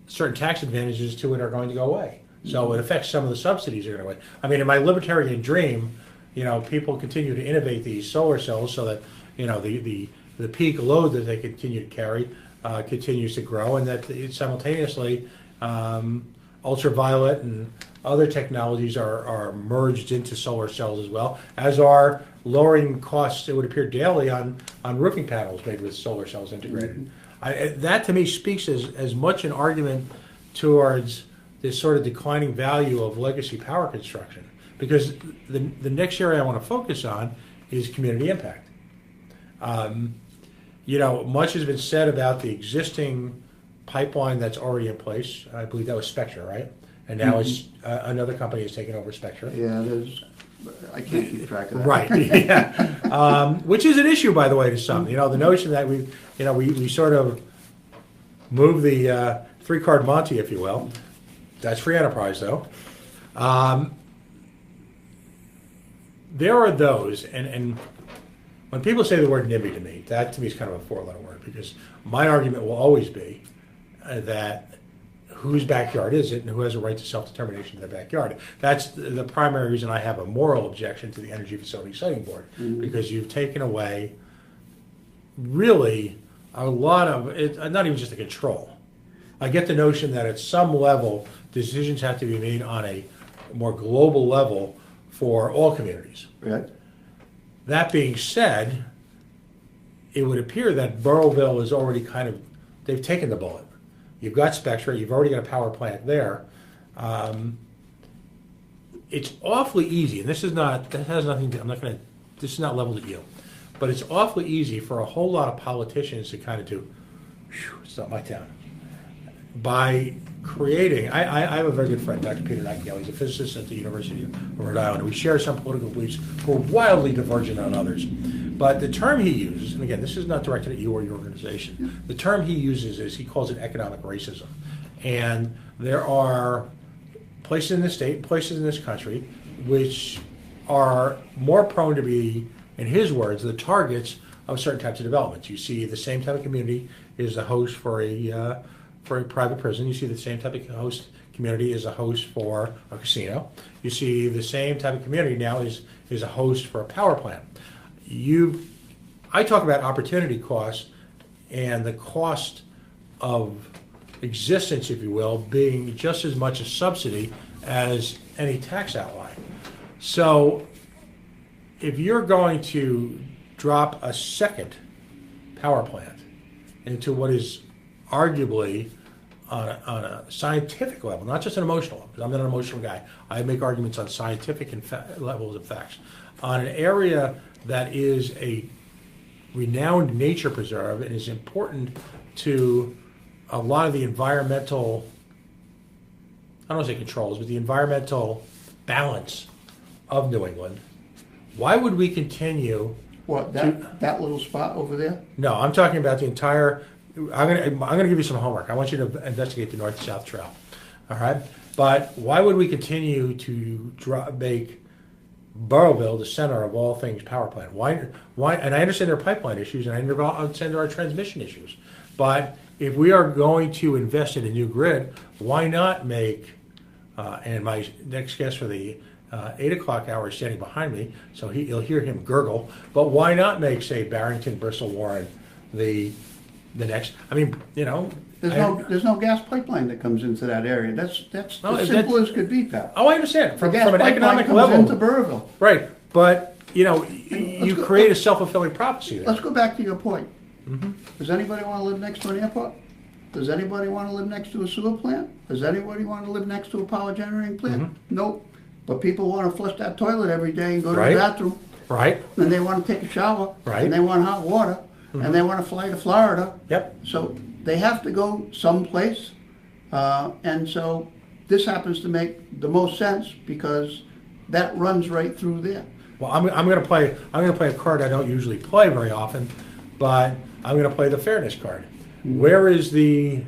certain tax advantages to it are going to go away. So it affects some of the subsidies are going to go away. I mean, in my libertarian dream, people continue to innovate these solar cells so that the peak load that they continue to carry continues to grow, and that simultaneously ultraviolet and other technologies are merged into solar cells as well, as are lowering costs, it would appear, daily on roofing panels made with solar cells integrated. That to me speaks as much an argument towards this sort of declining value of legacy power construction, because the next area I want to focus on is community impact. Much has been said about the existing pipeline that's already in place. I believe that was Spectra, right? And now it's another company has taken over Spectra. Yeah, I can't keep track of that. Right. Yeah. Which is an issue, by the way, to some. The notion that we sort of move the three-card Monte, if you will. That's free enterprise, though. There are those, and when people say the word NIMBY to me, that to me is kind of a four-letter word, because my argument will always be that whose backyard is it and who has a right to self-determination in their backyard. That's the primary reason I have a moral objection to the Energy Facility Siting Board, because you've taken away really a lot of, not even just the control, I get the notion that at some level, decisions have to be made on a more global level for all communities. Right? That being said, it would appear that Burrowville is already they've taken the bullet. You've got Spectra, you've already got a power plant there. It's awfully easy, and this is not leveled at you, but it's awfully easy for a whole lot of politicians to kind of do, it's not my town. By creating, I have a very good friend, Dr. Peter Nightingale. He's a physicist at the University of Rhode Island. We share some political beliefs. We're wildly divergent on others. But the term he uses, and again, this is not directed at you or your organization, the term he uses is, he calls it economic racism. And there are places in this state, places in this country, which are more prone to be, in his words, the targets of certain types of developments. You see the same type of community is the host for a private prison. You see the same type of host community is a host for a casino. You see the same type of community now is a host for a power plant. I talk about opportunity cost and the cost of existence, if you will, being just as much a subsidy as any tax outlay. So if you're going to drop a second power plant into what is arguably on a scientific level, not just an emotional level, because I'm not an emotional guy. I make arguments on scientific and levels of facts. On an area that is a renowned nature preserve and is important to a lot of the environmental, I don't want to say controls, but the environmental balance of New England, why would we continue? What, that little spot over there? No, I'm talking about the entire. I'm gonna give you some homework. I want you to investigate the north-south trail. All right, but why would we continue to make Burrowville the center of all things power plant? Why? And I understand there are pipeline issues, and I understand there are transmission issues. But if we are going to invest in a new grid, why not make? And my next guest for the 8 o'clock hour is standing behind me, so you'll hear him gurgle. But why not make, say, Barrington, Bristol, Warren, the next? I mean, There's no gas pipeline that comes into that area. That's as simple as could be, Pat. Oh, I understand. From gas an economic comes level, into Burrowville. right? But you create a self-fulfilling prophecy there. Let's go back to your point. Mm-hmm. Does anybody want to live next to an airport? Does anybody want to live next to a sewer plant? Does anybody want to live next to a power generating plant? Mm-hmm. Nope. But people want to flush that toilet every day and go to Right. the bathroom. Right. And they want to take a shower. Right. And they want hot water. Mm-hmm. And they want to fly to Florida. Yep. So they have to go someplace. And so this happens to make the most sense because that runs right through there. Well, I'm going to play a card I don't usually play very often, but I'm going to play the fairness card. Mm-hmm. Where is the?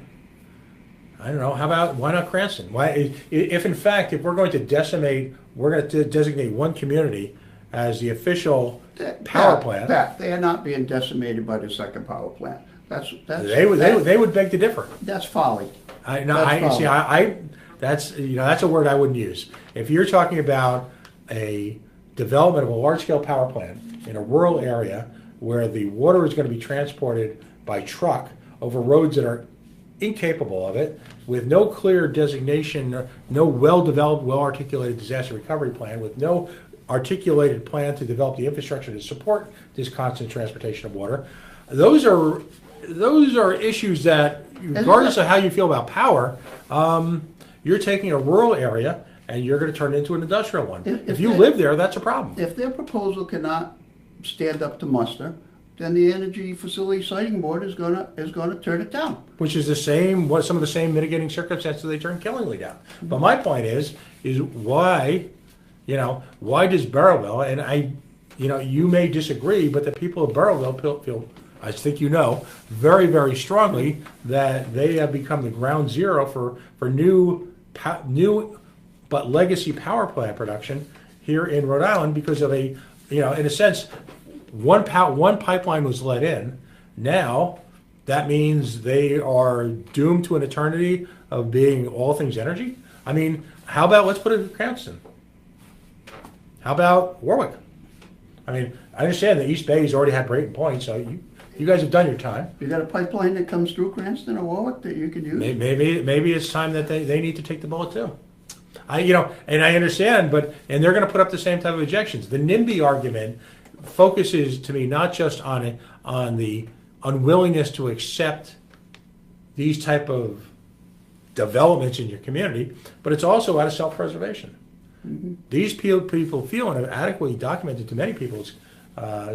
I don't know. Why not Cranston? Why, if in fact, if we're going to we're going to designate one community as the official power plant. They are not being decimated by the second power plant. They would beg to differ. That's folly. That's a word I wouldn't use. If you're talking about a development of a large-scale power plant in a rural area where the water is going to be transported by truck over roads that are incapable of it, with no clear designation, no well-developed, well-articulated disaster recovery plan, with no articulated plan to develop the infrastructure to support this constant transportation of water, those are issues that, regardless of how you feel about power, you're taking a rural area and you're going to turn it into an industrial one. If you live there, that's a problem. If their proposal cannot stand up to muster, then the Energy Facility Siting Board is going to turn it down. Which is some of the same mitigating circumstances they turned Killingly down. But my point is why does Burrowville, and you may disagree, but the people of Burrowville feel, I think very, very strongly that they have become the ground zero for new but legacy power plant production here in Rhode Island because of in a sense, one pipeline was let in. Now, that means they are doomed to an eternity of being all things energy. I mean, how about, let's put it in Cranston? How about Warwick? I mean, I understand the East Bay's already had Brayton Point, so you guys have done your time. You got a pipeline that comes through Cranston or Warwick that you can use? Maybe it's time that they need to take the bullet too. And I understand, and they're going to put up the same type of objections. The NIMBY argument focuses to me not just on the unwillingness to accept these type of developments in your community, but it's also out of self-preservation. Mm-hmm. These people feel, and have adequately documented to many people's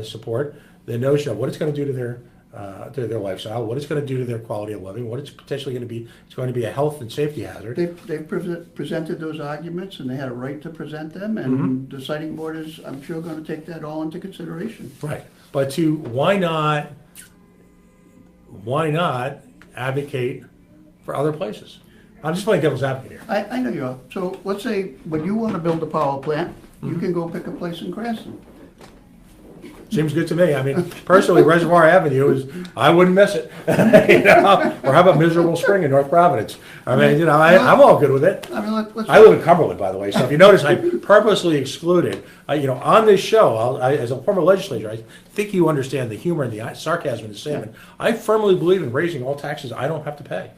support, the notion of what it's going to do to their lifestyle, what it's going to do to their quality of living, what it's potentially going to be. It's going to be a health and safety hazard. They've presented those arguments, and they had a right to present them, and the siting board is, I'm sure, going to take that all into consideration. Right, but why not advocate for other places? I'm just playing devil's advocate here. I know you are. So let's say when you want to build a power plant, you can go pick a place in Cranston. Seems good to me. I mean, personally, Reservoir Avenue I wouldn't miss it. Or how about Miserable Spring in North Providence? I mean, I'm all good with it. I mean, I live in Cumberland, by the way, so if you notice, I purposely excluded, on this show, as a former legislator, I think you understand the humor and the sarcasm and the statement. I firmly believe in raising all taxes I don't have to pay.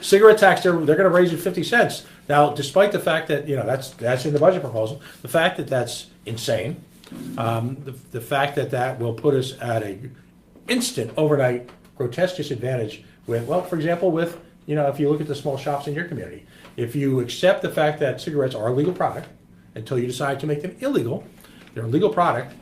Cigarette tax, they're going to raise it 50 cents. Now, despite the fact that, that's in the budget proposal, the fact that that's insane, the fact that will put us at a instant, overnight, grotesque disadvantage with, for example, if you look at the small shops in your community, if you accept the fact that cigarettes are a legal product until you decide to make them illegal, they're a legal product,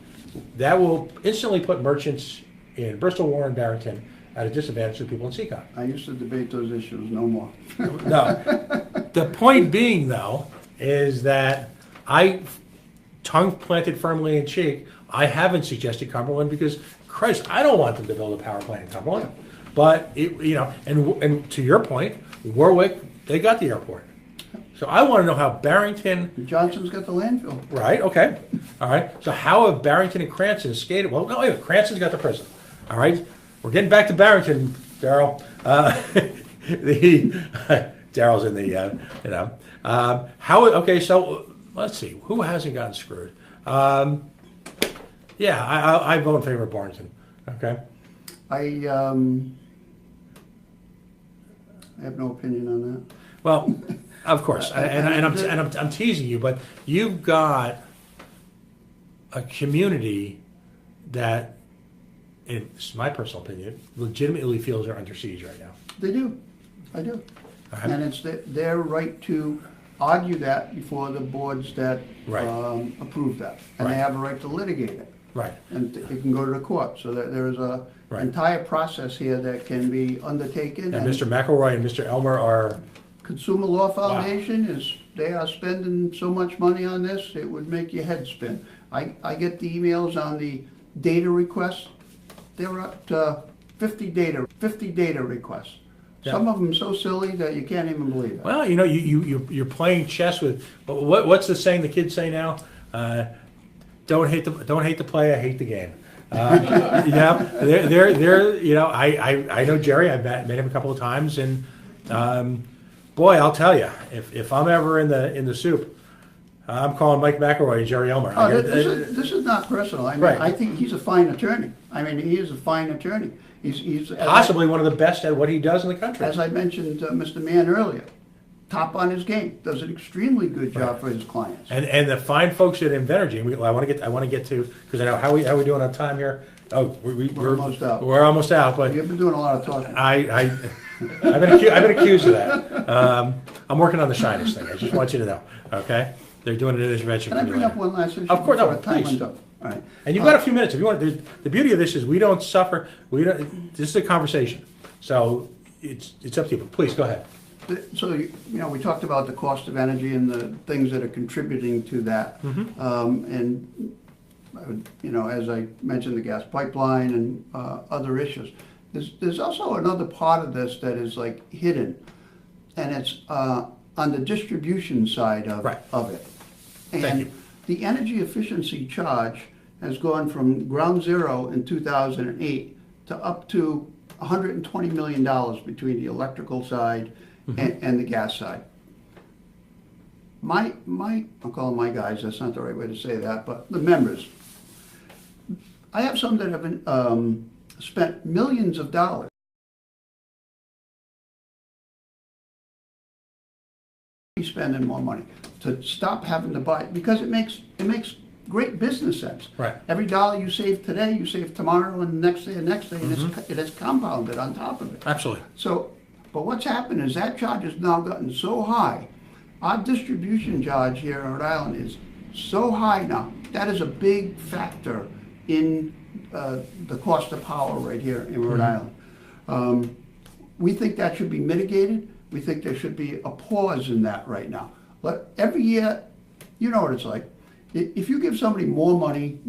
that will instantly put merchants in Bristol, Warren, Barrington at a disadvantage to people in Seacon. I used to debate those issues, no more. No. The point being, though, is that tongue planted firmly in cheek, I haven't suggested Cumberland because, Christ, I don't want them to build a power plant in Cumberland. But, and to your point, Warwick, they got the airport. So I want to know how Barrington... Johnson's got the landfill. Right, okay. All right. So how have Barrington and Cranston skated? Well, no, wait, Cranston's got the prison. All right. We're getting back to Barrington, Daryl. Daryl's in the, okay, so let's see. Who hasn't gotten screwed? I vote in favor of Barrington. Okay. I have no opinion on that. Well, of course, I'm teasing you, but you've got a community that, it's my personal opinion, legitimately feels they're under siege right now. They do. I do. Right. And it's their right to argue that before the boards that approve that. And they have a right to litigate it. Right. And it can go to the court. So that there is a entire process here that can be undertaken. And Mr. McElroy and Mr. Elmer are... Consumer Law Foundation they are spending so much money on this, it would make your head spin. I get the emails on the data requests. They're up to 50 data requests. Yeah. Some of them so silly that you can't even believe it. Well, you're playing chess with what's the saying the kids say now? Don't hate the play, I hate the game. I know Jerry. I've met him a couple of times, and boy, I'll tell you, if I'm ever in the soup, I'm calling Mike McElroy and Jerry Elmer. Oh, this is not personal. I mean, I think he's a fine attorney. I mean, he is a fine attorney. He's possibly one of the best at what he does in the country. As I mentioned to Mr. Mann earlier, top on his game, does an extremely good job for his clients. And the fine folks at Invenergy. I want to get to, because I know how we doing on time here. Oh, we're almost out. We're almost out, but you've been doing a lot of talking. I've been accused of that. I'm working on the shyness thing. I just want you to know. Okay, they're doing an intervention. Can I bring up one last issue? Of course, no, please. All right. And you've got a few minutes if you want. The beauty of this is we don't suffer. This is a conversation, so it's up to you. But please go ahead. So we talked about the cost of energy and the things that are contributing to that, and as I mentioned, the gas pipeline and other issues. There's also another part of this that is like hidden, and it's on the distribution side of it. And Thank you. The energy efficiency charge has gone from ground zero in 2008 to up to $120 million between the electrical side and the gas side. I'll call them my guys, that's not the right way to say that, but the members, I have some that have been, spent millions of dollars spending more money to stop having to buy, because it makes great business sense. Right. Every dollar you save today, you save tomorrow and the next day and next day, and it is compounded on top of it. Absolutely. So, but what's happened is that charge has now gotten so high. Our distribution charge here in Rhode Island is so high now. That is a big factor in the cost of power right here in Rhode Island. We think that should be mitigated. We think there should be a pause in that right now. But every year, you know what it's like. If you give somebody more money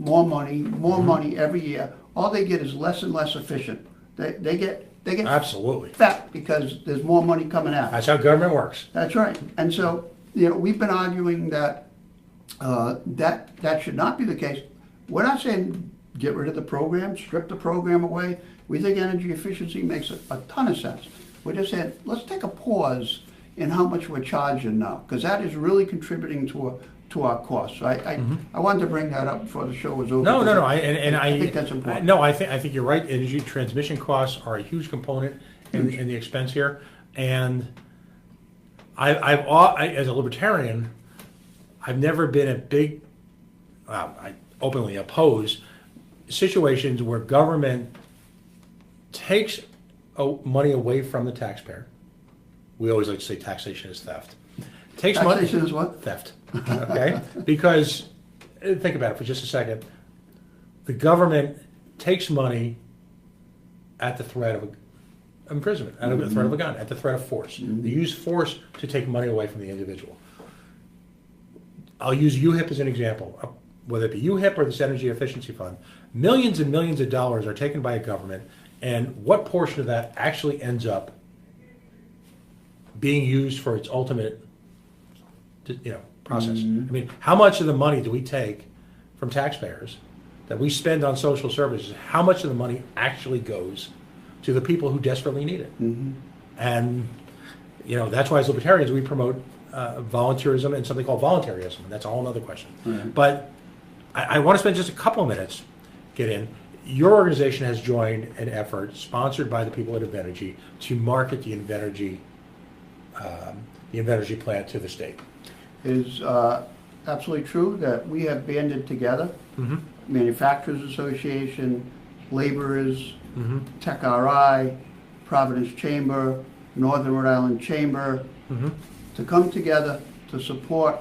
every year, all they get is less and less efficient. They get Absolutely. fat because there's more money coming out. That's how government works. That's right. And so, you know, we've been arguing that that should not be the case. We're not saying get rid of the program, strip the program away. We think energy efficiency makes a ton of sense. We're just saying, let's take a pause in how much we're charging now, because that is really contributing to our costs. So I wanted to bring that up before the show was over. No. I think that's important. No, I think you're right. Energy transmission costs are a huge component in the expense here, and I as a libertarian, I've never been a big, I openly oppose situations where government takes money away from the taxpayer. We always like to say taxation is theft. Takes Taxation money, is what? theft. Okay, because think about it for just a second. The government takes money at the threat of imprisonment, at the threat of a gun, at the threat of force. They use force to take money away from the individual. I'll use UHIP as an example. Whether it be UHIP or this Energy Efficiency Fund, millions and millions of dollars are taken by a government, and what portion of that actually ends up being used for its ultimate, process? I mean, how much of the money do we take from taxpayers that we spend on social services? How much of the money actually goes to the people who desperately need it? And that's why as libertarians we promote volunteerism and something called voluntarism. And that's a whole other question. But I want to spend just a couple of minutes. Your organization has joined an effort sponsored by the people at Invenergy to market the Invenergy plant to the state. It is absolutely true that we have banded together, Manufacturers Association, laborers, TEC-RI, Providence Chamber, Northern Rhode Island Chamber, to come together to support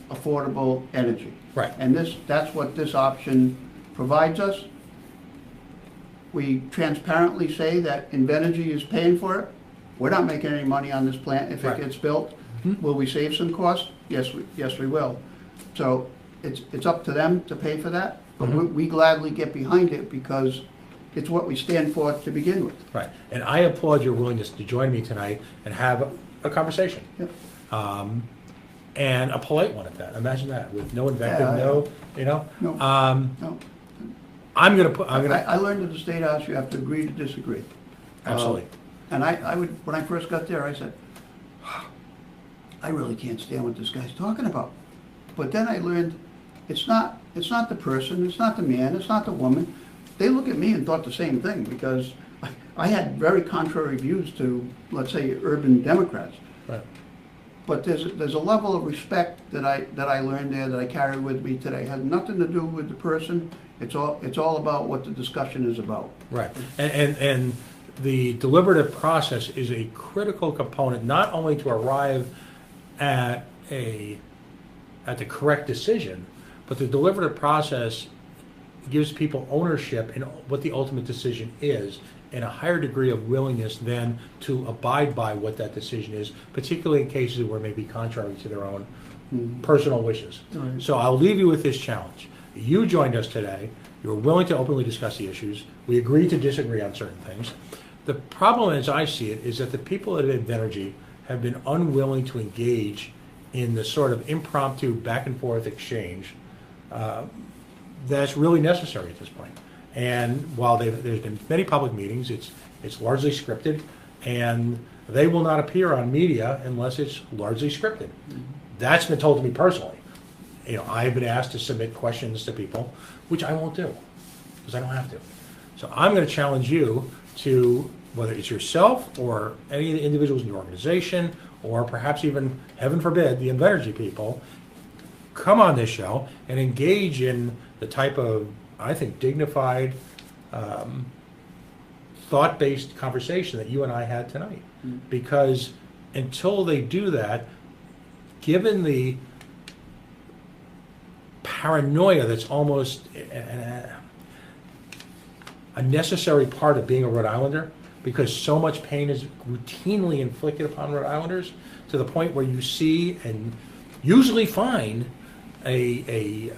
affordable energy. Right. And that's what this option provides us. We transparently say that Invenergy is paying for it. We're not making any money on this plant if it gets built. Will we save some costs? Yes, we will. So it's up to them to pay for that, but we gladly get behind it because it's what we stand for to begin with. Right. And I applaud your willingness to join me tonight and have a conversation. Yep. And a polite one at that. Imagine that, with no invective, No. I'm gonna I learned at the State House you have to agree to disagree. Absolutely. And I would, when I first got there, I said, I really can't stand what this guy's talking about. But then I learned it's not the person, it's not the man, it's not the woman. They look at me and thought the same thing because I had very contrary views to, let's say, urban Democrats. Right. But there's a level of respect that I learned there that I carry with me today. It has nothing to do with the person. It's all about what the discussion is about. Right. And the deliberative process is a critical component, not only to arrive at the correct decision, but the deliberative process gives people ownership in what the ultimate decision is, and a higher degree of willingness then to abide by what that decision is, particularly in cases where it may be contrary to their own personal wishes. Right. So I'll leave you with this challenge. You joined us today. You were willing to openly discuss the issues. We agreed to disagree on certain things. The problem, as I see it, is that the people at Invenergy have been unwilling to engage in the sort of impromptu back and forth exchange that's really necessary at this point. And while there's been many public meetings, it's largely scripted, and they will not appear on media unless it's largely scripted. That's been told to me personally. I've been asked to submit questions to people, which I won't do. because I don't have to. So I'm going to challenge you to, whether it's yourself or any of the individuals in your organization, or perhaps even, heaven forbid, the Invenergy people, come on this show and engage in the type of, I think, dignified, thought-based conversation that you and I had tonight. Because until they do that, given the paranoia that's almost a necessary part of being a Rhode Islander, because so much pain is routinely inflicted upon Rhode Islanders, to the point where you see and usually find a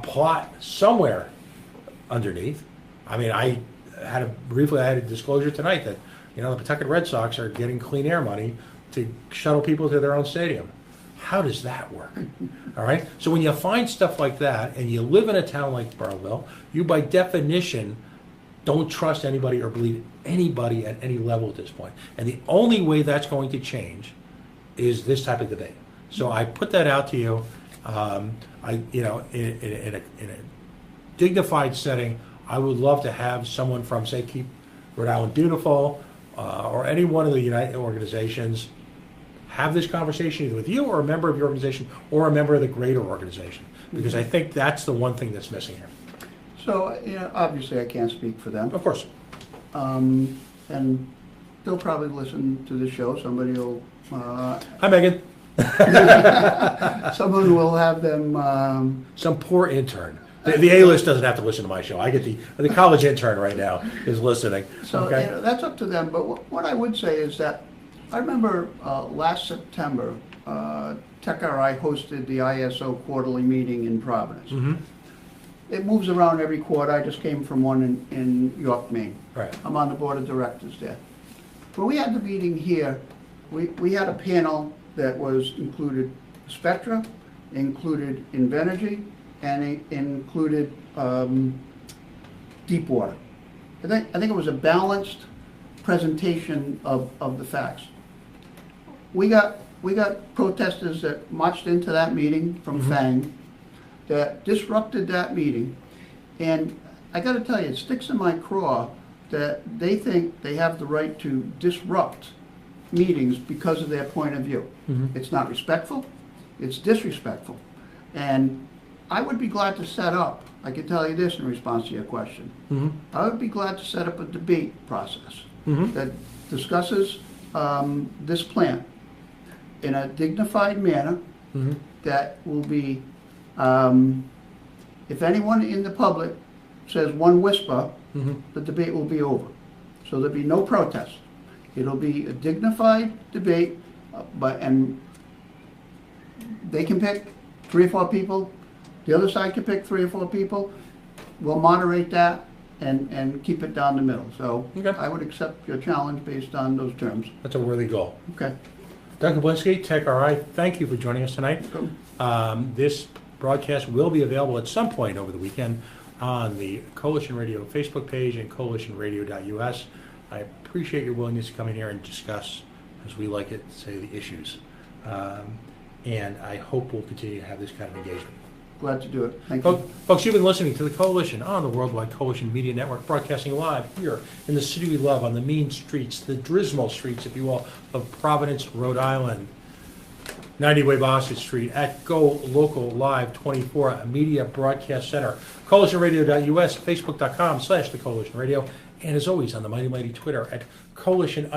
plot somewhere underneath. I mean, I had a disclosure tonight that, you know, the Pawtucket Red Sox are getting clean air money to shuttle people to their own stadium. How does that work? All right. So when you find stuff like that, and you live in a town like Burrillville, you by definition don't trust anybody or believe anybody at any level at this point. And the only way that's going to change is this type of debate. So I put that out to you. In a dignified setting, I would love to have someone from, say, Keep Rhode Island Beautiful, or any one of the United organizations have this conversation either with you or a member of your organization or a member of the greater organization, because I think that's the one thing that's missing here. So, you know, obviously I can't speak for them. Of course. And they'll probably listen to the show. Somebody will... Hi, Megan. Someone will have them... Some poor intern. The A-list doesn't have to listen to my show. I get the college intern right now is listening. So, okay? you know, that's up to them. But what I would say is that I remember last September, TEC-RI hosted the ISO quarterly meeting in Providence. Mm-hmm. It moves around every quarter. I just came from one in York, Maine. Right. I'm on the board of directors there. When we had the meeting here, we had a panel that was included Spectra, included Invenergy, and it included Deepwater. I think it was a balanced presentation of the facts. We got protesters that marched into that meeting from FANG that disrupted that meeting, and I got to tell you, it sticks in my craw that they think they have the right to disrupt meetings because of their point of view. Mm-hmm. It's not respectful, it's disrespectful, and I would be glad to set up, I can tell you this in response to your question, I would be glad to set up a debate process that discusses this plan in a dignified manner that will be, if anyone in the public says one whisper, the debate will be over. So there'll be no protest. It'll be a dignified debate, and they can pick 3 or 4 people. The other side can pick 3 or 4 people. We'll moderate that and keep it down the middle. So Okay. I would accept your challenge based on those terms. That's a worthy goal. Okay. Doug Gablinske, TEC-RI, thank you for joining us tonight. This broadcast will be available at some point over the weekend on the Coalition Radio Facebook page and coalitionradio.us. I appreciate your willingness to come in here and discuss, as we like it, say, the issues. And I hope we'll continue to have this kind of engagement. Glad to do it. Thank you. Folks, you've been listening to the Coalition on the Worldwide Coalition Media Network, broadcasting live here in the city we love, on the mean streets, the dismal streets, if you will, of Providence, Rhode Island. 90 Weybosset Street at Go Local Live 24, a media broadcast center. CoalitionRadio.us, Facebook.com/The Coalition Radio, and as always on the mighty Twitter at Coalition_.